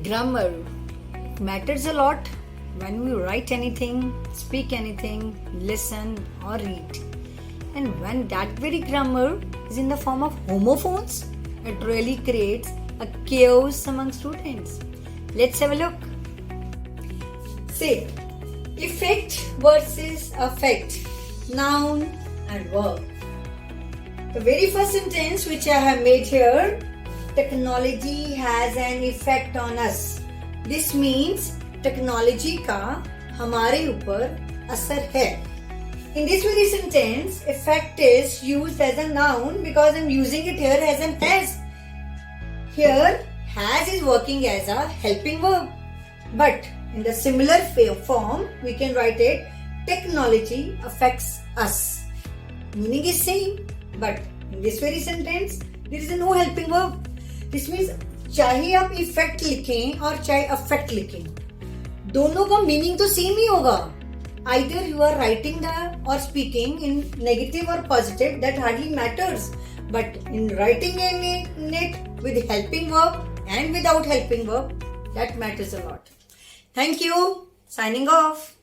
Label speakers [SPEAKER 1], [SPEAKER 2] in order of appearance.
[SPEAKER 1] Grammar matters a lot when we write anything, speak anything, listen or read. And when that very grammar is in the form of homophones, it really creates a chaos among students. Let's have a look. Say, effect versus affect, noun and verb. The very first sentence which I have made here, technology has an effect on us. This means technology का हमारे ऊपर असर है. In this very sentence, effect is used as a noun because I am using it here as an has. Here, has is working as a helping verb. But in the similar form, we can write it, technology affects us. Meaning is same, but in this very sentence, there is no helping verb. This means चाहे आप effect लिखें और चाहे affect लिखें, दोनों का meaning तो same ही होगा. Either you are writing the or speaking in negative or positive, that hardly matters. But in writing in it with helping verb and without helping verb, that matters a lot. Thank you. Signing off.